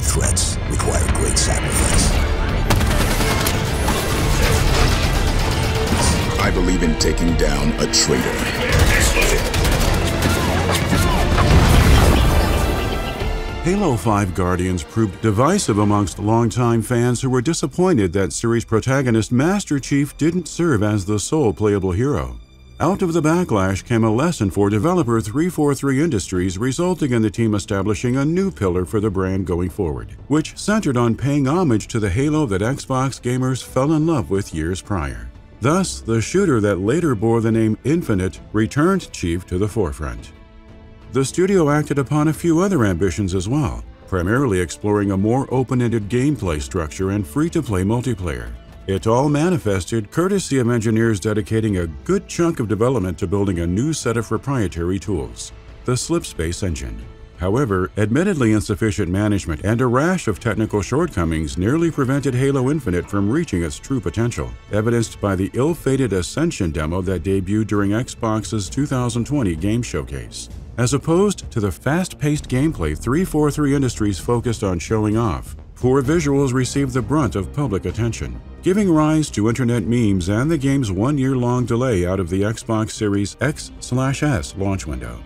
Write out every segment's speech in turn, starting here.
threats require great sacrifice. I believe in taking down a traitor. Halo 5 Guardians proved divisive amongst longtime fans who were disappointed that series protagonist Master Chief didn't serve as the sole playable hero. Out of the backlash came a lesson for developer 343 Industries, resulting in the team establishing a new pillar for the brand going forward, which centered on paying homage to the Halo that Xbox gamers fell in love with years prior. Thus, the shooter that later bore the name Infinite returned Chief to the forefront. The studio acted upon a few other ambitions as well, primarily exploring a more open-ended gameplay structure and free-to-play multiplayer. It all manifested courtesy of engineers dedicating a good chunk of development to building a new set of proprietary tools, the Slipspace engine. However, admittedly insufficient management and a rash of technical shortcomings nearly prevented Halo Infinite from reaching its true potential, evidenced by the ill-fated Ascension demo that debuted during Xbox's 2020 Game Showcase. As opposed to the fast-paced gameplay 343 Industries focused on showing off, poor visuals received the brunt of public attention, giving rise to internet memes and the game's one-year-long delay out of the Xbox Series X/S launch window.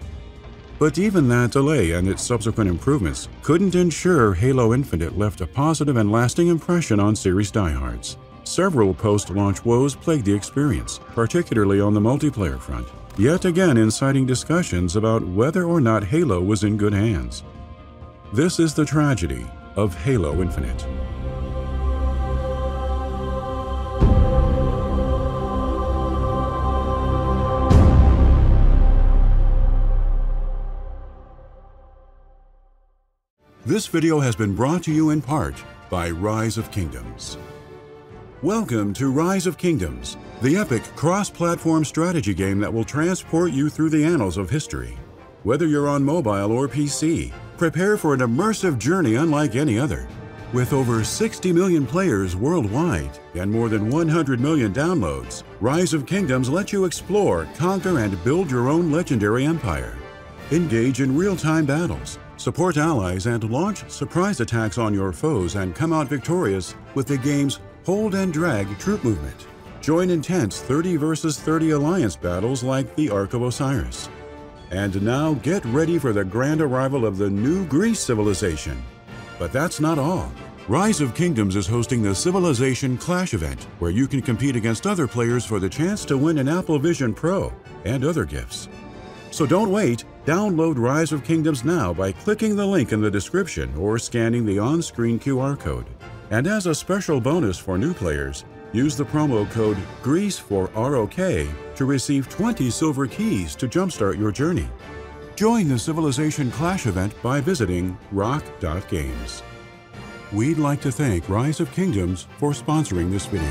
But even that delay and its subsequent improvements couldn't ensure Halo Infinite left a positive and lasting impression on series diehards. Several post-launch woes plagued the experience, particularly on the multiplayer front, yet again inciting discussions about whether or not Halo was in good hands. This is the tragedy of Halo Infinite. This video has been brought to you in part by Rise of Kingdoms. Welcome to Rise of Kingdoms, the epic cross-platform strategy game that will transport you through the annals of history. Whether you're on mobile or PC, prepare for an immersive journey unlike any other. With over 60 million players worldwide and more than 100 million downloads, Rise of Kingdoms lets you explore, conquer, and build your own legendary empire. Engage in real-time battles, support allies, and launch surprise attacks on your foes and come out victorious with the game's Hold and Drag troop movement. Join intense 30 versus 30 alliance battles like the Ark of Osiris. And now get ready for the grand arrival of the new Greece civilization. But that's not all. Rise of Kingdoms is hosting the Civilization Clash event, where you can compete against other players for the chance to win an Apple Vision Pro and other gifts. So don't wait. Download Rise of Kingdoms now by clicking the link in the description or scanning the on-screen QR code. And as a special bonus for new players, use the promo code GREECE4ROK to receive 20 silver keys to jumpstart your journey. Join the Civilization Clash event by visiting rock.games. We'd like to thank Rise of Kingdoms for sponsoring this video.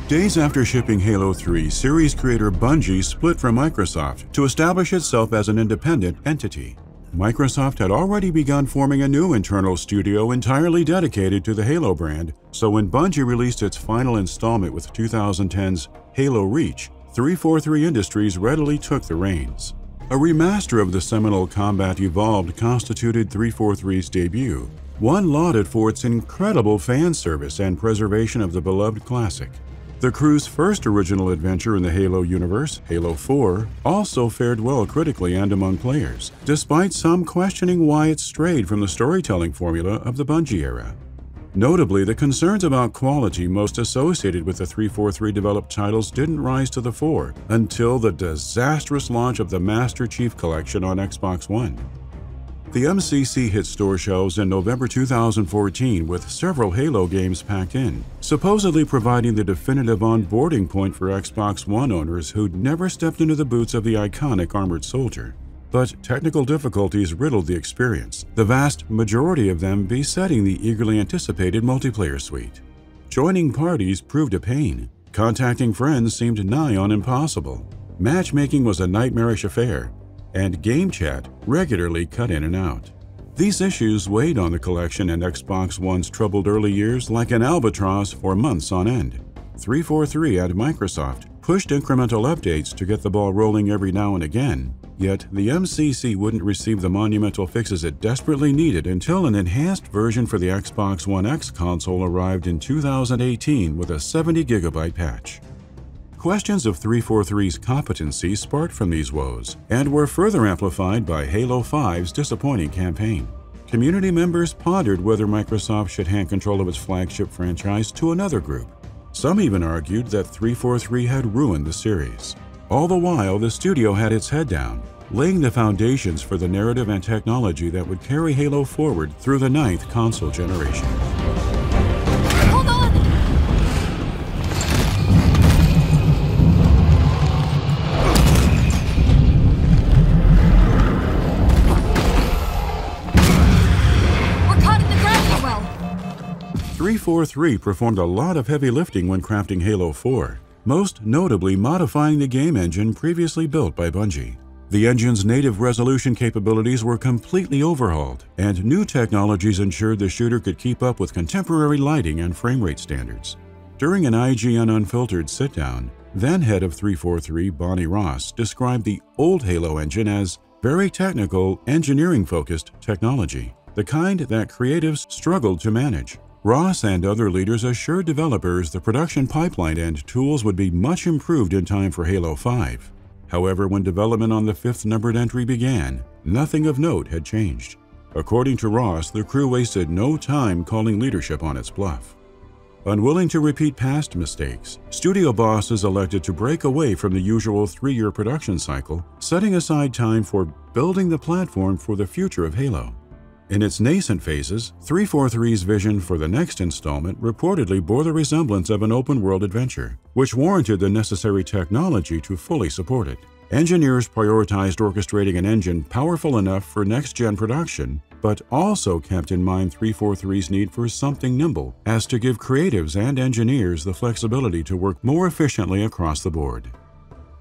Days after shipping Halo 3, series creator Bungie split from Microsoft to establish itself as an independent entity. Microsoft had already begun forming a new internal studio entirely dedicated to the Halo brand, so when Bungie released its final installment with 2010's Halo Reach, 343 Industries readily took the reins. A remaster of the seminal Combat Evolved constituted 343's debut, one lauded for its incredible fan service and preservation of the beloved classic. The crew's first original adventure in the Halo universe, Halo 4, also fared well critically and among players, despite some questioning why it strayed from the storytelling formula of the Bungie era. Notably, the concerns about quality most associated with the 343 developed titles didn't rise to the fore until the disastrous launch of the Master Chief Collection on Xbox One. The MCC hit store shelves in November 2014 with several Halo games packed in, supposedly providing the definitive onboarding point for Xbox One owners who'd never stepped into the boots of the iconic armored soldier. But technical difficulties riddled the experience, the vast majority of them besetting the eagerly anticipated multiplayer suite. Joining parties proved a pain. Contacting friends seemed nigh on impossible. Matchmaking was a nightmarish affair, and game chat regularly cut in and out. These issues weighed on the collection and Xbox One's troubled early years like an albatross for months on end. 343 and Microsoft pushed incremental updates to get the ball rolling every now and again, yet the MCC wouldn't receive the monumental fixes it desperately needed until an enhanced version for the Xbox One X console arrived in 2018 with a 70GB patch. Questions of 343's competency sparked from these woes and were further amplified by Halo 5's disappointing campaign. Community members pondered whether Microsoft should hand control of its flagship franchise to another group. Some even argued that 343 had ruined the series. All the while, the studio had its head down, laying the foundations for the narrative and technology that would carry Halo forward through the 9th console generation. Hold on! We're caught in the gravity well! 343 performed a lot of heavy lifting when crafting Halo 4, most notably modifying the game engine previously built by Bungie. The engine's native resolution capabilities were completely overhauled, and new technologies ensured the shooter could keep up with contemporary lighting and frame rate standards. During an IGN Unfiltered sit-down, then head of 343 Bonnie Ross described the old Halo engine as very technical, engineering-focused technology, the kind that creatives struggled to manage. Ross and other leaders assured developers the production pipeline and tools would be much improved in time for Halo 5. However, when development on the 5th numbered entry began, nothing of note had changed. According to Ross, the crew wasted no time calling leadership on its bluff. Unwilling to repeat past mistakes, studio bosses elected to break away from the usual 3-year production cycle, setting aside time for building the platform for the future of Halo. In its nascent phases, 343's vision for the next installment reportedly bore the resemblance of an open-world adventure, which warranted the necessary technology to fully support it. Engineers prioritized orchestrating an engine powerful enough for next-gen production, but also kept in mind 343's need for something nimble, as to give creatives and engineers the flexibility to work more efficiently across the board.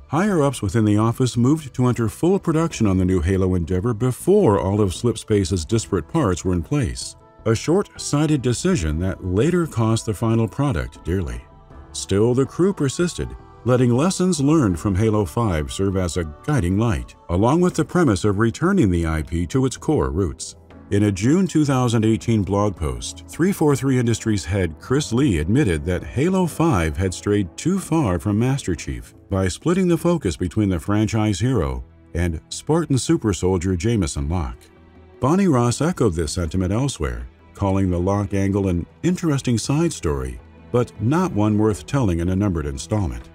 Higher-ups within the office moved to enter full production on the new Halo endeavor before all of Slipspace's disparate parts were in place, a short-sighted decision that later cost the final product dearly. Still, the crew persisted, letting lessons learned from Halo 5 serve as a guiding light, along with the premise of returning the IP to its core roots. In a June 2018 blog post, 343 Industries head Chris Lee admitted that Halo 5 had strayed too far from Master Chief by splitting the focus between the franchise hero and Spartan super soldier Jameson Locke. Bonnie Ross echoed this sentiment elsewhere, calling the Locke angle an interesting side story, but not one worth telling in a numbered installment.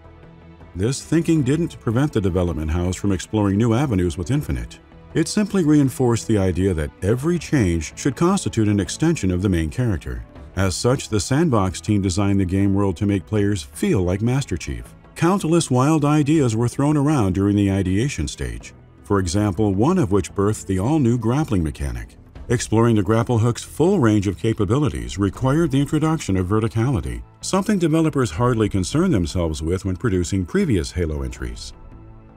This thinking didn't prevent the development house from exploring new avenues with Infinite. It simply reinforced the idea that every change should constitute an extension of the main character. As such, the Sandbox team designed the game world to make players feel like Master Chief. Countless wild ideas were thrown around during the ideation stage, for example, one of which birthed the all-new grappling mechanic. Exploring the grapple hook's full range of capabilities required the introduction of verticality, something developers hardly concerned themselves with when producing previous Halo entries.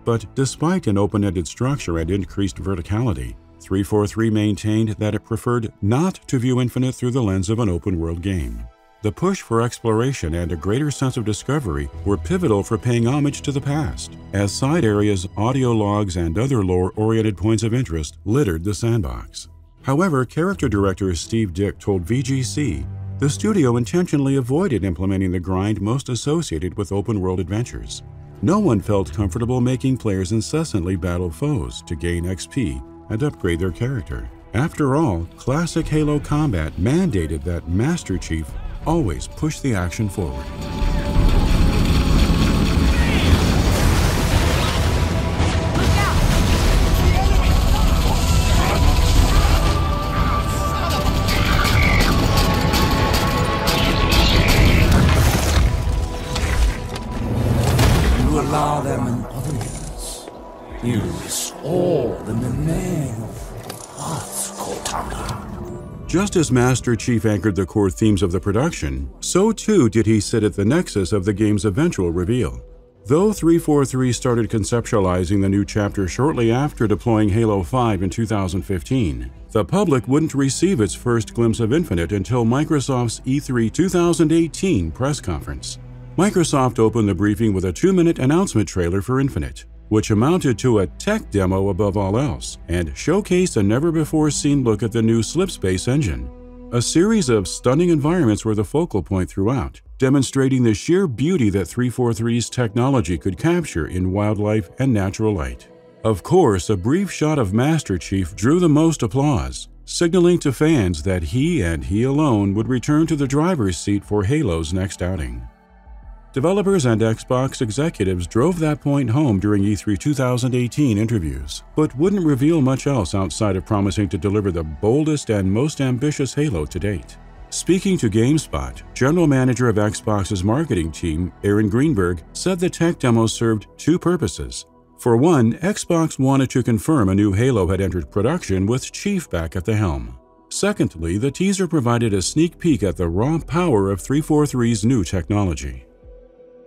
But despite an open-ended structure and increased verticality, 343 maintained that it preferred not to view Infinite through the lens of an open-world game. The push for exploration and a greater sense of discovery were pivotal for paying homage to the past, as side areas, audio logs, and other lore-oriented points of interest littered the sandbox. However, character director Steve Dick told VGC the studio intentionally avoided implementing the grind most associated with open-world adventures. No one felt comfortable making players incessantly battle foes to gain XP and upgrade their character. After all, classic Halo combat mandated that Master Chief always push the action forward. Allow them an audience. You restore them the name of hearts, Cortana. Just as Master Chief anchored the core themes of the production, so too did he sit at the nexus of the game's eventual reveal. Though 343 started conceptualizing the new chapter shortly after deploying Halo 5 in 2015, The public wouldn't receive its first glimpse of Infinite until Microsoft's E3 2018 press conference. Microsoft opened the briefing with a 2-minute announcement trailer for Infinite, which amounted to a tech demo above all else and showcased a never-before-seen look at the new Slipspace engine. A series of stunning environments were the focal point throughout, demonstrating the sheer beauty that 343's technology could capture in wildlife and natural light. Of course, a brief shot of Master Chief drew the most applause, signaling to fans that he and he alone would return to the driver's seat for Halo's next outing. Developers and Xbox executives drove that point home during E3 2018 interviews, but wouldn't reveal much else outside of promising to deliver the boldest and most ambitious Halo to date. Speaking to GameSpot, general manager of Xbox's marketing team, Aaron Greenberg, said the tech demo served two purposes. For one, Xbox wanted to confirm a new Halo had entered production with Chief back at the helm. Secondly, the teaser provided a sneak peek at the raw power of 343's new technology.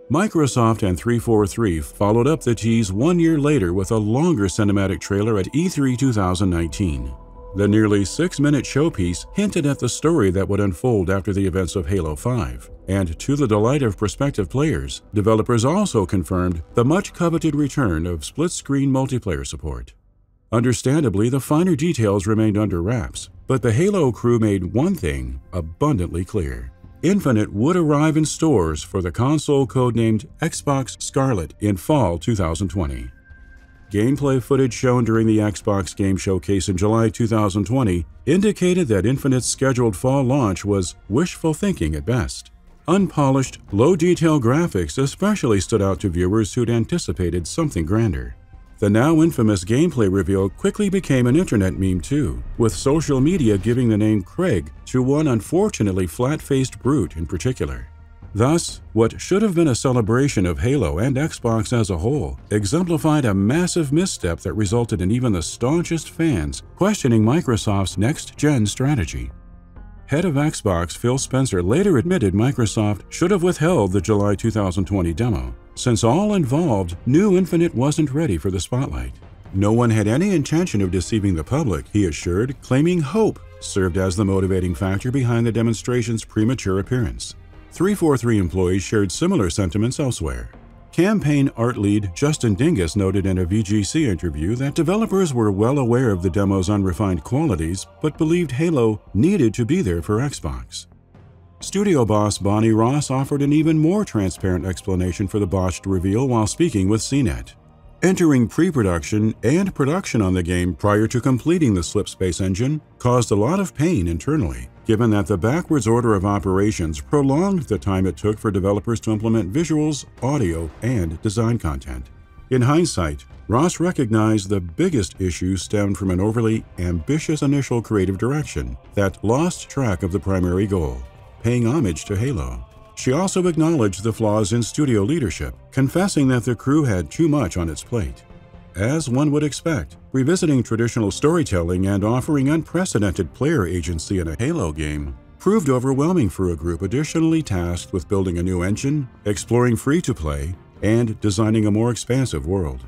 Microsoft and 343 followed up the tease 1 year later with a longer cinematic trailer at E3 2019. The nearly 6-minute showpiece hinted at the story that would unfold after the events of Halo 5, and to the delight of prospective players, developers also confirmed the much-coveted return of split-screen multiplayer support. Understandably, the finer details remained under wraps, but the Halo crew made one thing abundantly clear. Infinite would arrive in stores for the console codenamed Xbox Scarlet in fall 2020. Gameplay footage shown during the Xbox Game Showcase in July 2020 indicated that Infinite's scheduled fall launch was wishful thinking at best. Unpolished, low-detail graphics especially stood out to viewers who'd anticipated something grander. The now infamous gameplay reveal quickly became an internet meme too, with social media giving the name Craig to one unfortunately flat-faced brute in particular. Thus, what should have been a celebration of Halo and Xbox as a whole exemplified a massive misstep that resulted in even the staunchest fans questioning Microsoft's next-gen strategy. Head of Xbox Phil Spencer later admitted Microsoft should have withheld the July 2020 demo, since all involved knew Infinite wasn't ready for the spotlight. No one had any intention of deceiving the public, he assured, claiming hope served as the motivating factor behind the demonstration's premature appearance. 343 employees shared similar sentiments elsewhere. Campaign art lead Justin Dingus noted in a VGC interview that developers were well aware of the demo's unrefined qualities, but believed Halo needed to be there for Xbox. Studio boss Bonnie Ross offered an even more transparent explanation for the botched reveal while speaking with CNET. Entering pre-production and production on the game prior to completing the Slipspace engine caused a lot of pain internally, given that the backwards order of operations prolonged the time it took for developers to implement visuals, audio, and design content. In hindsight, Ross recognized the biggest issue stemmed from an overly ambitious initial creative direction that lost track of the primary goal, paying homage to Halo. She also acknowledged the flaws in studio leadership, confessing that the crew had too much on its plate. As one would expect, revisiting traditional storytelling and offering unprecedented player agency in a Halo game proved overwhelming for a group additionally tasked with building a new engine, exploring free-to-play, and designing a more expansive world.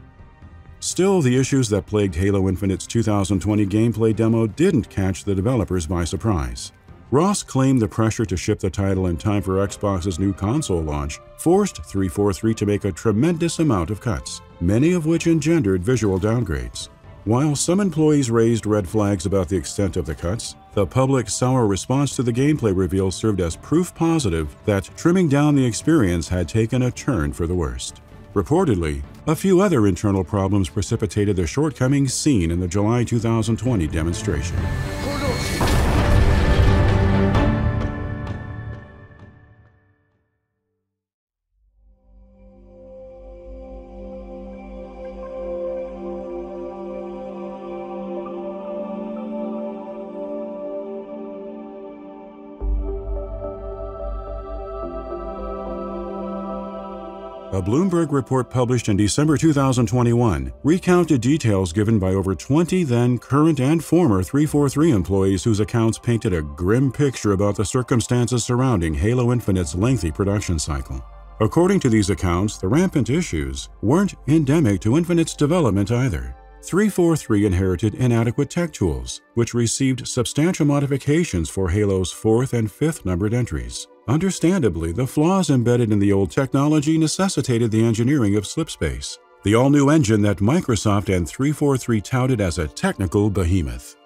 Still, the issues that plagued Halo Infinite's 2020 gameplay demo didn't catch the developers by surprise. Ross claimed the pressure to ship the title in time for Xbox's new console launch forced 343 to make a tremendous amount of cuts, many of which engendered visual downgrades. While some employees raised red flags about the extent of the cuts, the public's sour response to the gameplay reveal served as proof positive that trimming down the experience had taken a turn for the worst. Reportedly, a few other internal problems precipitated the shortcomings seen in the July 2020 demonstration. A Bloomberg report published in December 2021 recounted details given by over 20 then current and former 343 employees whose accounts painted a grim picture about the circumstances surrounding Halo Infinite's lengthy production cycle. According to these accounts, the rampant issues weren't endemic to Infinite's development either. 343 inherited inadequate tech tools, which received substantial modifications for Halo's 4th and 5th numbered entries. Understandably, the flaws embedded in the old technology necessitated the engineering of Slipspace, the all-new engine that Microsoft and 343 touted as a technical behemoth.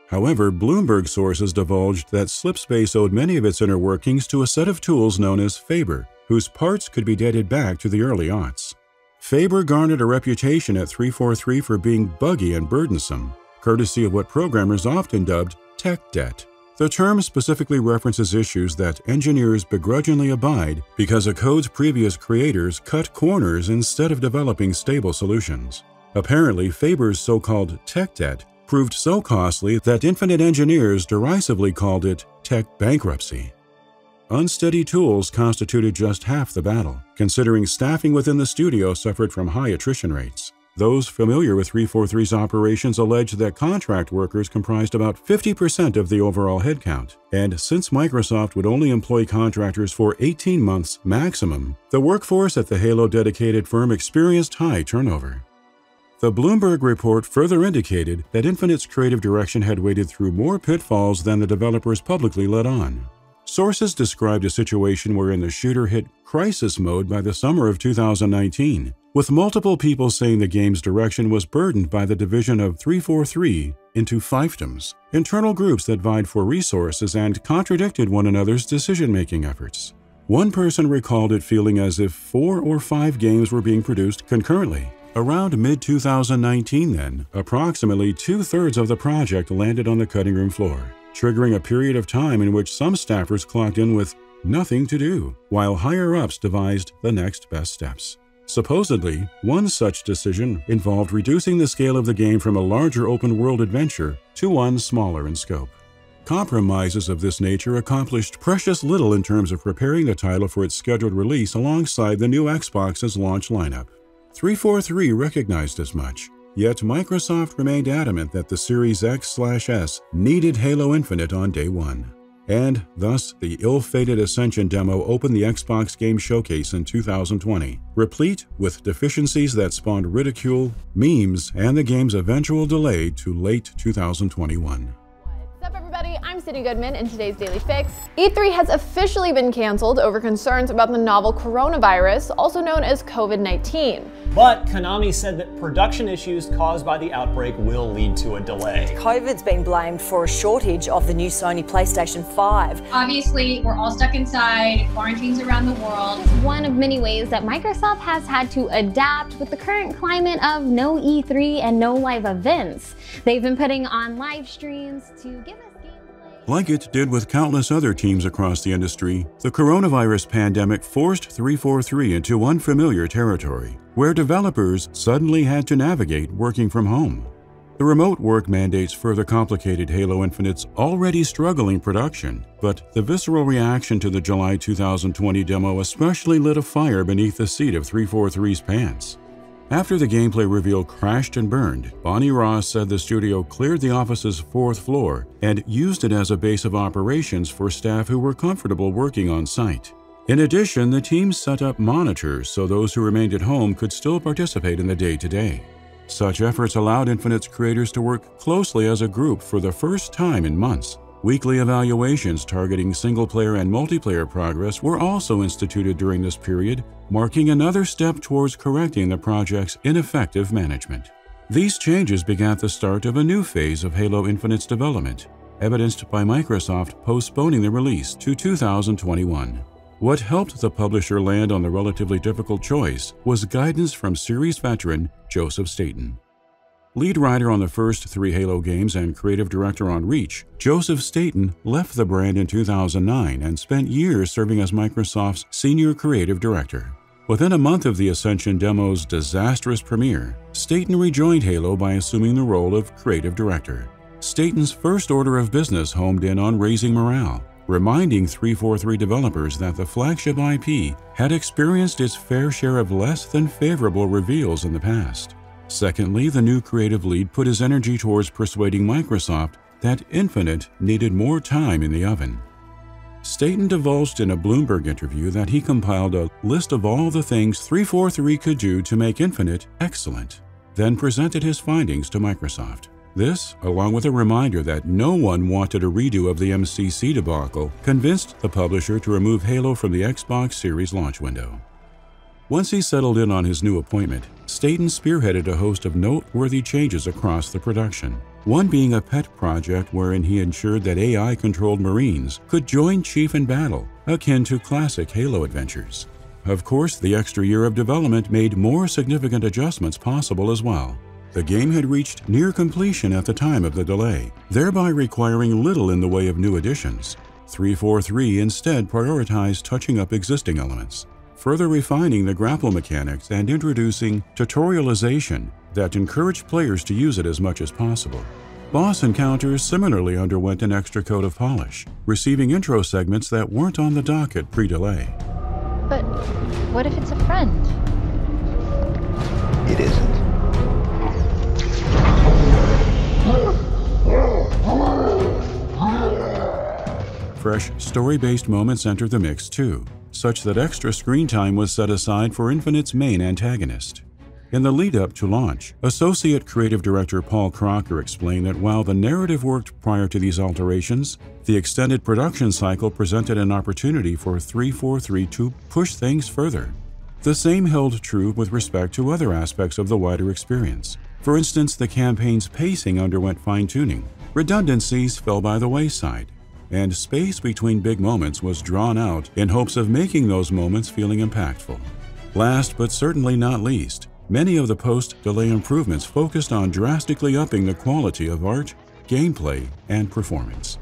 However, Bloomberg sources divulged that Slipspace owed many of its inner workings to a set of tools known as Faber, whose parts could be dated back to the early aughts. Faber garnered a reputation at 343 for being buggy and burdensome, courtesy of what programmers often dubbed tech debt. The term specifically references issues that engineers begrudgingly abide because a code's previous creators cut corners instead of developing stable solutions. Apparently, Faber's so-called tech debt proved so costly that Infinite engineers derisively called it tech bankruptcy. Unsteady tools constituted just half the battle, considering staffing within the studio suffered from high attrition rates. Those familiar with 343's operations allege that contract workers comprised about 50% of the overall headcount, and since Microsoft would only employ contractors for 18 months maximum, the workforce at the Halo-dedicated firm experienced high turnover. The Bloomberg report further indicated that Infinite's creative direction had waded through more pitfalls than the developers publicly let on. Sources described a situation wherein the shooter hit crisis mode by the summer of 2019, with multiple people saying the game's direction was burdened by the division of 343 into fiefdoms, internal groups that vied for resources and contradicted one another's decision-making efforts. One person recalled it feeling as if 4 or 5 games were being produced concurrently. Around mid-2019 then, approximately 2/3 of the project landed on the cutting room floor, triggering a period of time in which some staffers clocked in with nothing to do, while higher-ups devised the next best steps. Supposedly, one such decision involved reducing the scale of the game from a larger open-world adventure to one smaller in scope. Compromises of this nature accomplished precious little in terms of preparing the title for its scheduled release alongside the new Xbox's launch lineup. 343 recognized as much, yet Microsoft remained adamant that the Series X/S needed Halo Infinite on day one. And thus, the ill-fated Ascension demo opened the Xbox Game Showcase in 2020, replete with deficiencies that spawned ridicule, memes, and the game's eventual delay to late 2021. What's up, everybody? I'm Sydney Goodman in today's Daily Fix. E3 has officially been canceled over concerns about the novel coronavirus, also known as COVID-19. But Konami said that production issues caused by the outbreak will lead to a delay. COVID's been blamed for a shortage of the new Sony PlayStation 5. Obviously, we're all stuck inside, quarantines around the world. It's one of many ways that Microsoft has had to adapt with the current climate of no E3 and no live events. They've been putting on live streams to give us gameplay. Like it did with countless other teams across the industry, the coronavirus pandemic forced 343 into unfamiliar territory, where developers suddenly had to navigate working from home. The remote work mandates further complicated Halo Infinite's already struggling production, but the visceral reaction to the July 2020 demo especially lit a fire beneath the seat of 343's pants. After the gameplay reveal crashed and burned, Bonnie Ross said the studio cleared the office's 4th floor and used it as a base of operations for staff who were comfortable working on site. In addition, the team set up monitors so those who remained at home could still participate in the day-to-day. Such efforts allowed Infinite's creators to work closely as a group for the first time in months. Weekly evaluations targeting single-player and multiplayer progress were also instituted during this period, marking another step towards correcting the project's ineffective management. These changes began the start of a new phase of Halo Infinite's development, evidenced by Microsoft postponing the release to 2021. What helped the publisher land on the relatively difficult choice was guidance from series veteran Joseph Staten. Lead writer on the first 3 Halo games and creative director on Reach, Joseph Staten left the brand in 2009 and spent years serving as Microsoft's senior creative director. Within a month of the Ascension demo's disastrous premiere, Staten rejoined Halo by assuming the role of creative director. Staten's first order of business homed in on raising morale, reminding 343 developers that the flagship IP had experienced its fair share of less than favorable reveals in the past. Secondly, the new creative lead put his energy towards persuading Microsoft that Infinite needed more time in the oven. Staten divulged in a Bloomberg interview that he compiled a list of all the things 343 could do to make Infinite excellent. then presented his findings to Microsoft. This, along with a reminder that no one wanted a redo of the MCC debacle, convinced the publisher to remove Halo from the Xbox Series launch window. Once he settled in on his new appointment, Staten spearheaded a host of noteworthy changes across the production, one being a pet project wherein he ensured that AI-controlled Marines could join Chief in battle, akin to classic Halo adventures. Of course, the extra year of development made more significant adjustments possible as well. The game had reached near completion at the time of the delay, thereby requiring little in the way of new additions. 343 instead prioritized touching up existing elements, further refining the grapple mechanics and introducing tutorialization that encouraged players to use it as much as possible. Boss encounters similarly underwent an extra coat of polish, receiving intro segments that weren't on the docket pre-delay. But what if it's a friend? It isn't. Fresh, story-based moments entered the mix too, such that extra screen time was set aside for Infinite's main antagonist. In the lead-up to launch, Associate Creative Director Paul Crocker explained that while the narrative worked prior to these alterations, the extended production cycle presented an opportunity for 343 to push things further. The same held true with respect to other aspects of the wider experience. For instance, the campaign's pacing underwent fine-tuning, redundancies fell by the wayside, and space between big moments was drawn out in hopes of making those moments feeling impactful. Last but certainly not least, many of the post-delay improvements focused on drastically upping the quality of art, gameplay, and performance.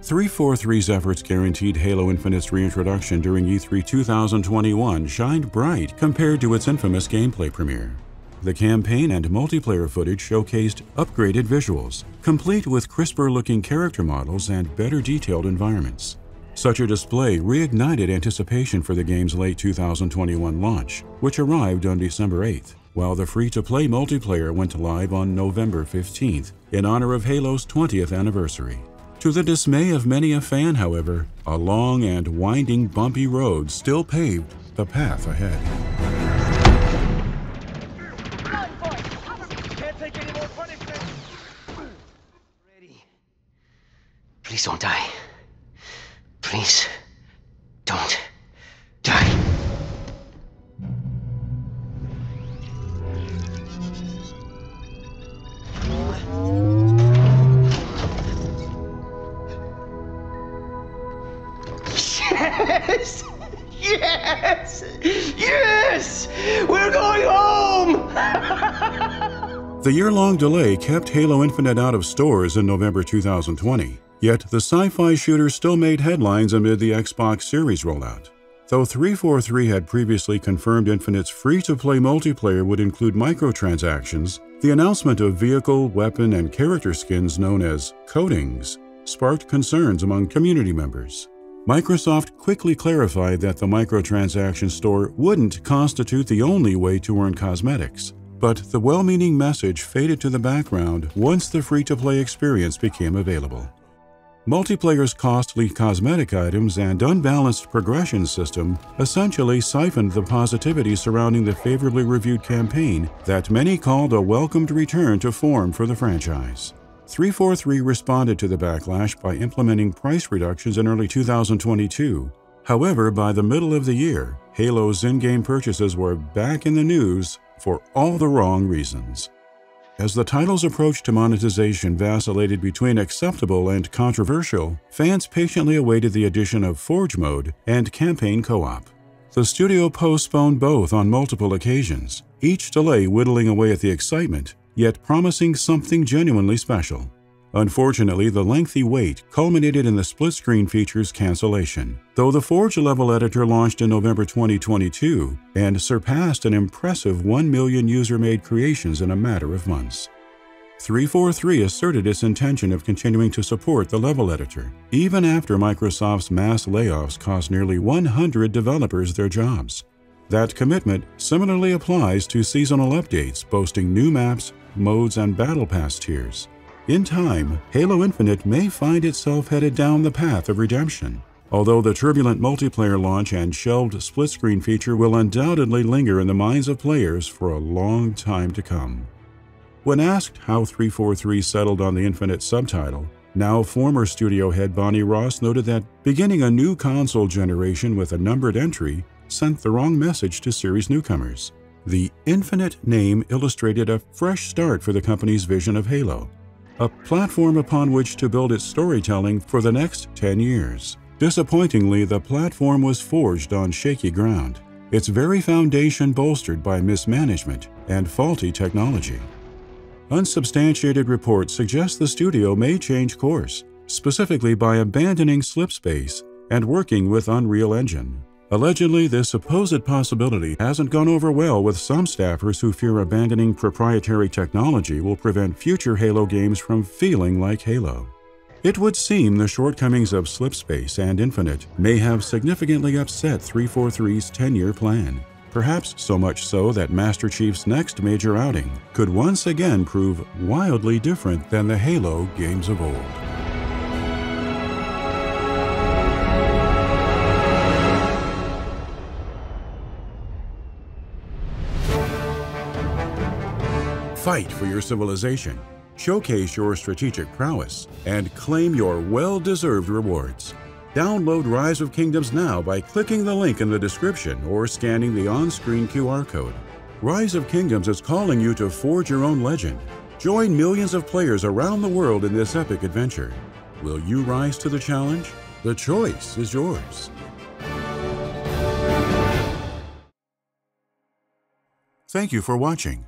343's efforts guaranteed Halo Infinite's reintroduction during E3 2021 shined bright compared to its infamous gameplay premiere. The campaign and multiplayer footage showcased upgraded visuals, complete with crisper-looking character models and better detailed environments. Such a display reignited anticipation for the game's late 2021 launch, which arrived on December 8th, while the free-to-play multiplayer went live on November 15th in honor of Halo's 20th anniversary. To the dismay of many a fan, however, a long and winding bumpy road still paved the path ahead. Please don't die. Please don't die. Yes! Yes! Yes! We're going home! The year-long delay kept Halo Infinite out of stores in November 2020. Yet the sci-fi shooter still made headlines amid the Xbox Series rollout. Though 343 had previously confirmed Infinite's free-to-play multiplayer would include microtransactions, the announcement of vehicle, weapon, and character skins known as coatings sparked concerns among community members. Microsoft quickly clarified that the microtransaction store wouldn't constitute the only way to earn cosmetics, but the well-meaning message faded to the background once the free-to-play experience became available. Multiplayer's costly cosmetic items and unbalanced progression system essentially siphoned the positivity surrounding the favorably reviewed campaign that many called a welcomed return to form for the franchise. 343 responded to the backlash by implementing price reductions in early 2022. However, by the middle of the year, Halo's in-game purchases were back in the news for all the wrong reasons. As the title's approach to monetization vacillated between acceptable and controversial, fans patiently awaited the addition of Forge Mode and Campaign Co-op. The studio postponed both on multiple occasions, each delay whittling away at the excitement, yet promising something genuinely special. Unfortunately, the lengthy wait culminated in the split-screen feature's cancellation, though the Forge level editor launched in November 2022 and surpassed an impressive 1 million user-made creations in a matter of months. 343 asserted its intention of continuing to support the level editor, even after Microsoft's mass layoffs cost nearly 100 developers their jobs. That commitment similarly applies to seasonal updates boasting new maps, modes, and Battle Pass tiers. In time, Halo Infinite may find itself headed down the path of redemption, although the turbulent multiplayer launch and shelved split-screen feature will undoubtedly linger in the minds of players for a long time to come. When asked how 343 settled on the Infinite subtitle, now former studio head Bonnie Ross noted that beginning a new console generation with a numbered entry sent the wrong message to series newcomers. The Infinite name illustrated a fresh start for the company's vision of Halo, a platform upon which to build its storytelling for the next 10 years. Disappointingly, the platform was forged on shaky ground, its very foundation bolstered by mismanagement and faulty technology. Unsubstantiated reports suggest the studio may change course, specifically by abandoning Slipspace and working with Unreal Engine. Allegedly, this supposed possibility hasn't gone over well with some staffers who fear abandoning proprietary technology will prevent future Halo games from feeling like Halo. It would seem the shortcomings of Slipspace and Infinite may have significantly upset 343's 10-year plan, perhaps so much so that Master Chief's next major outing could once again prove wildly different than the Halo games of old. Fight for your civilization, showcase your strategic prowess, and claim your well-deserved rewards. Download Rise of Kingdoms now by clicking the link in the description or scanning the on-screen QR code. Rise of Kingdoms is calling you to forge your own legend. Join millions of players around the world in this epic adventure. Will you rise to the challenge? The choice is yours. Thank you for watching.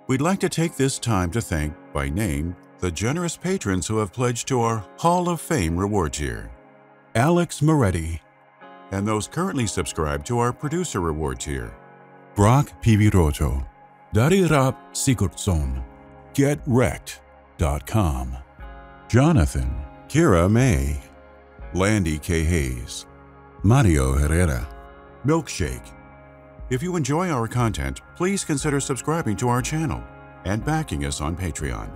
We'd like to take this time to thank, by name, the generous patrons who have pledged to our Hall of Fame reward tier. Alex Moretti, and those currently subscribed to our producer reward tier. Brock Piviroto, Darirap Sigurdsson, GetWrecked.com, Jonathan, Kira May, Landy K. Hayes, Mario Herrera, Milkshake. If you enjoy our content, please consider subscribing to our channel and backing us on Patreon.